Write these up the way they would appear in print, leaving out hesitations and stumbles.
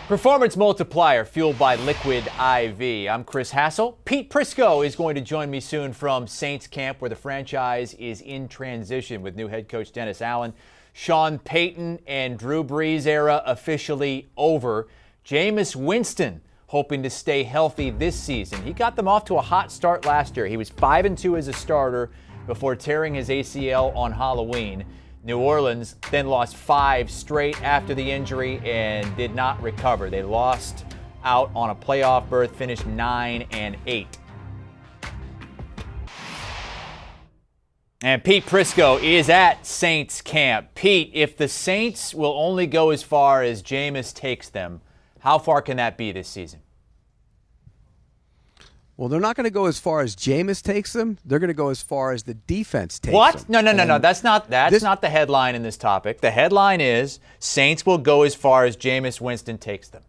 Performance multiplier fueled by Liquid IV. I'm Chris Hassel. Pete Prisco is going to join me soon from Saints camp, where the franchise is in transition with new head coach Dennis Allen. Sean Payton and Drew Brees era officially over. Jameis Winston hoping to stay healthy this season. He got them off to a hot start last year. He was 5-2 as a starter before tearing his ACL on Halloween. New Orleans then lost 5 straight after the injury and did not recover. They lost out on a playoff berth, finished 9-8. And Pete Prisco is at Saints camp. Pete, if the Saints will only go as far as Jameis takes them, how far can that be this season? Well, they're not going to go as far as Jameis takes them. They're going to go as far as the defense takes them. What? No. That's not the headline in this topic. The headline is Saints will go as far as Jameis Winston takes them.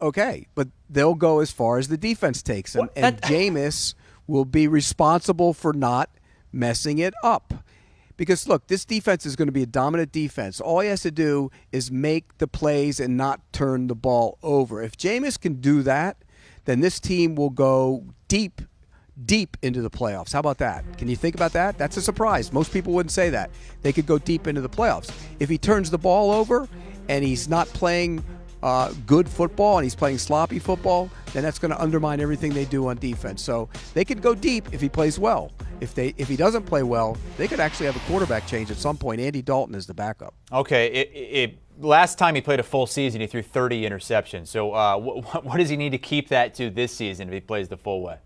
Okay, but they'll go as far as the defense takes them, and Jameis will be responsible for not messing it up. Because, look, this defense is going to be a dominant defense. All he has to do is make the plays and not turn the ball over. If Jameis can do that, then this team will go deep into the playoffs. How about that? Can you think about that? That's a surprise. Most people wouldn't say that. They could go deep into the playoffs. If he turns the ball over and he's not playing good football and he's playing sloppy football, then that's going to undermine everything they do on defense. So they could go deep if he plays well. If he doesn't play well, they could actually have a quarterback change at some point. Andy Dalton is the backup. Okay, last time he played a full season, he threw 30 interceptions. So what does he need to keep that to this season if he plays the full way?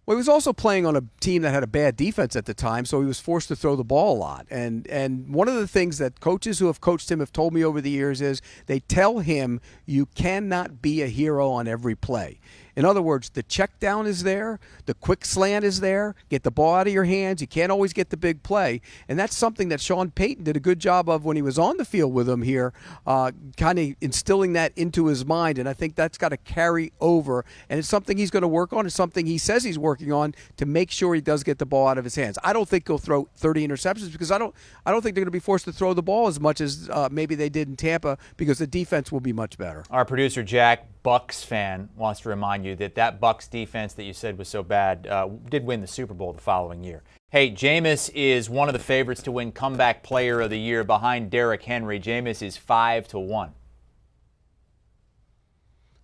Well, he was also playing on a team that had a bad defense at the time, so he was forced to throw the ball a lot. And one of the things that coaches who have coached him have told me over the years is they tell him you cannot be a hero on every play. In other words, the check down is there, the quick slant is there, get the ball out of your hands. You can't always get the big play. And that's something that Sean Payton did a good job of when he was on the field with him here, kind of instilling that into his mind. And I think that's got to carry over. And it's something he's going to work on. It's something he says he's working on to make sure he does get the ball out of his hands. I don't think he'll throw 30 interceptions because I don't think they're going to be forced to throw the ball as much as maybe they did in Tampa because the defense will be much better. Our producer, Jack, Bucs fan, wants to remind you that Bucs defense that you said was so bad did win the Super Bowl the following year. Hey, Jameis is one of the favorites to win Comeback Player of the Year behind Derrick Henry. Jameis is 5-1.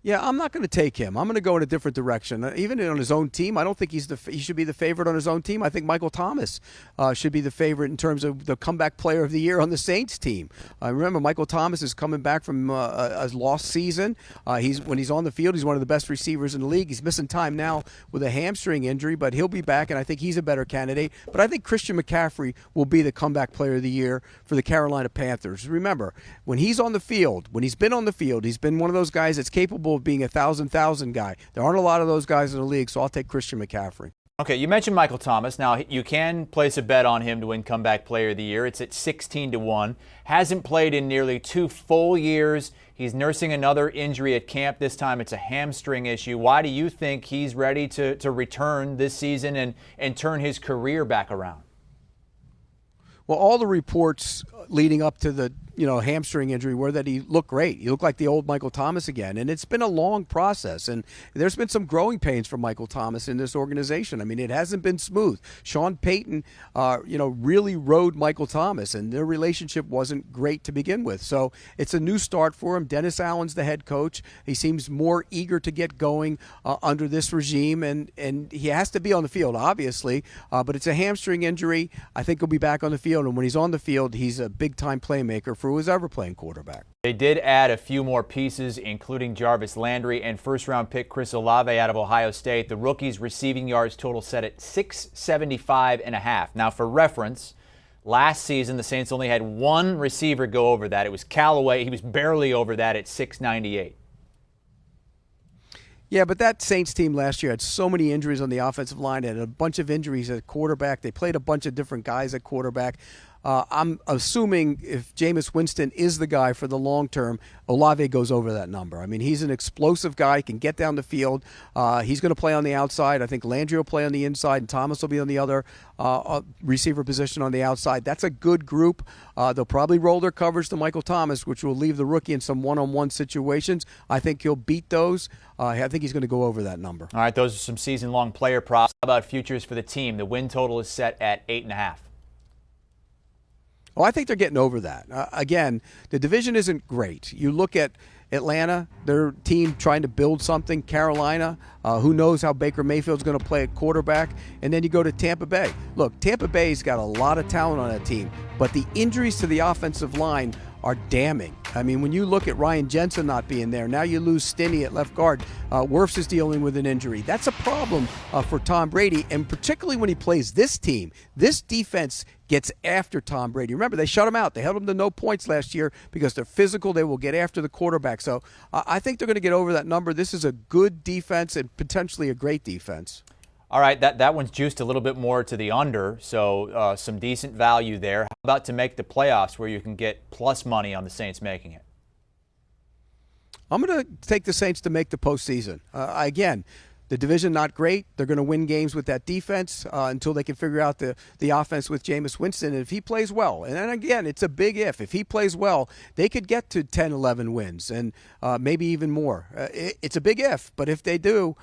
Yeah, I'm not going to take him. I'm going to go in a different direction. Even on his own team, I don't think he should be the favorite on his own team. I think Michael Thomas should be the favorite in terms of the Comeback Player of the Year on the Saints team. Remember, Michael Thomas is coming back from a lost season. When he's on the field, he's one of the best receivers in the league. He's missing time now with a hamstring injury, but he'll be back, and I think he's a better candidate. But I think Christian McCaffrey will be the Comeback Player of the Year for the Carolina Panthers. Remember, when he's on the field, when he's been on the field, he's been one of those guys that's capable of being a 1,000 guy. There aren't a lot of those guys in the league, so I'll take Christian McCaffrey. Okay, you mentioned Michael Thomas. Now, you can place a bet on him to win Comeback Player of the Year. It's at 16-1. Hasn't played in nearly 2 full years. He's nursing another injury at camp. This time it's a hamstring issue. Why do you think he's ready to return this season and turn his career back around? Well, all the reports leading up to the hamstring injury were that he looked great. He looked like the old Michael Thomas again. And it's been a long process. And there's been some growing pains for Michael Thomas in this organization. I mean, it hasn't been smooth. Sean Payton, really rode Michael Thomas, and their relationship wasn't great to begin with. So it's a new start for him. Dennis Allen's the head coach. He seems more eager to get going under this regime. And he has to be on the field, obviously. But it's a hamstring injury. I think he'll be back on the field. And when he's on the field, he's a big-time playmaker for who is ever playing quarterback. They did add a few more pieces, including Jarvis Landry and first-round pick Chris Olave out of Ohio State. The rookie's receiving yards total set at 675.5. Now, for reference, last season the Saints only had one receiver go over that. It was Callaway. He was barely over that at 698. Yeah, but that Saints team last year had so many injuries on the offensive line and a bunch of injuries at quarterback. They played a bunch of different guys at quarterback. I'm assuming if Jameis Winston is the guy for the long term, Olave goes over that number. I mean, he's an explosive guy, can get down the field. He's going to play on the outside. I think Landry will play on the inside, and Thomas will be on the other receiver position on the outside. That's a good group. They'll probably roll their coverage to Michael Thomas, which will leave the rookie in some one-on-one situations. I think he'll beat those. I think he's going to go over that number. All right, those are some season-long player props. How about futures for the team? The win total is set at 8.5. Oh, I think they're getting over that. Again, the division isn't great. You look at Atlanta, their team trying to build something. Carolina, who knows how Baker Mayfield's going to play at quarterback. And then you go to Tampa Bay. Look, Tampa Bay's got a lot of talent on that team, but the injuries to the offensive line are damning. I mean, when you look at Ryan Jensen not being there, now you lose Stinney at left guard. Wirfs is dealing with an injury. That's a problem for Tom Brady, and particularly when he plays this team. This defense gets after Tom Brady. Remember, they shut him out. They held him to no points last year because they're physical. They will get after the quarterback. So I think they're going to get over that number. This is a good defense and potentially a great defense. All right, that one's juiced a little bit more to the under, so some decent value there. How about to make the playoffs where you can get plus money on the Saints making it? I'm going to take the Saints to make the postseason. Again, the division not great. They're going to win games with that defense until they can figure out the offense with Jameis Winston. And if he plays well, and then again, it's a big if. If he plays well, they could get to 10, 11 wins and maybe even more. It's a big if, but if they do,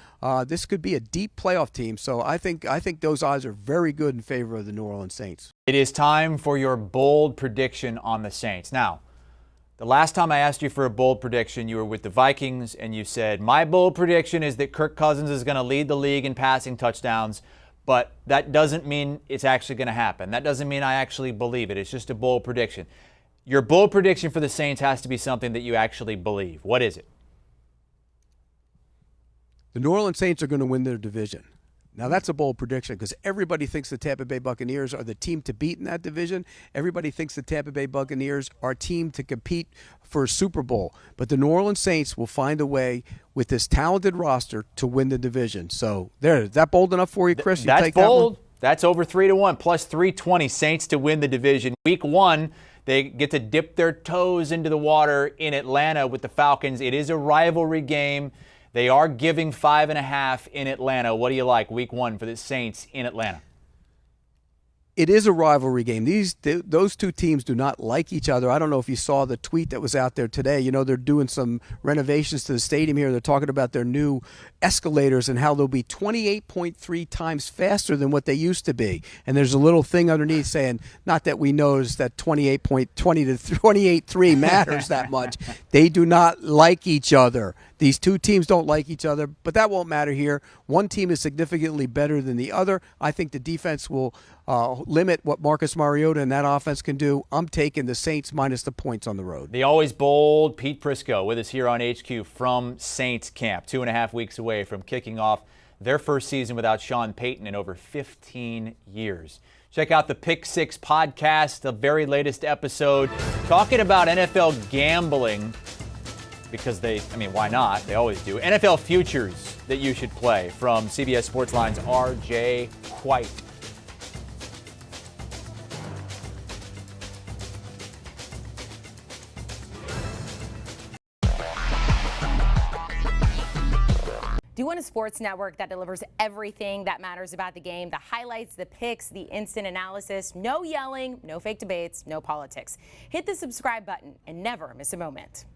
this could be a deep playoff team. So I think those odds are very good in favor of the New Orleans Saints. It is time for your bold prediction on the Saints. Now, the last time I asked you for a bold prediction, you were with the Vikings, and you said, my bold prediction is that Kirk Cousins is going to lead the league in passing touchdowns, but that doesn't mean it's actually going to happen. That doesn't mean I actually believe it. It's just a bold prediction. Your bold prediction for the Saints has to be something that you actually believe. What is it? The New Orleans Saints are going to win their division. Now, that's a bold prediction because everybody thinks the Tampa Bay Buccaneers are the team to beat in that division. Everybody thinks the Tampa Bay Buccaneers are a team to compete for a Super Bowl. But the New Orleans Saints will find a way with this talented roster to win the division. So, is that bold enough for you, Chris? You That's take bold. That one? That's over 3-1, plus 320 Saints to win the division. Week 1, they get to dip their toes into the water in Atlanta with the Falcons. It is a rivalry game. They are giving 5.5 in Atlanta. What do you like, week 1 for the Saints in Atlanta? It is a rivalry game. Those two teams do not like each other. I don't know if you saw the tweet that was out there today. You know, they're doing some renovations to the stadium here. They're talking about their new escalators and how they'll be 28.3 times faster than what they used to be. And there's a little thing underneath saying, not that we notice that 28.20 to 28.3 matters that much. They do not like each other. These two teams don't like each other, but that won't matter here. One team is significantly better than the other. I think the defense will limit what Marcus Mariota and that offense can do. I'm taking the Saints minus the points on the road. The always bold Pete Prisco with us here on HQ from Saints camp, 2.5 weeks away from kicking off their first season without Sean Payton in over 15 years. Check out the Pick 6 podcast, the very latest episode, talking about NFL gambling. Because why not? They always do. NFL futures that you should play from CBS Sports Line's R.J. White. Do you want a sports network that delivers everything that matters about the game? The highlights, the picks, the instant analysis, no yelling, no fake debates, no politics. Hit the subscribe button and never miss a moment.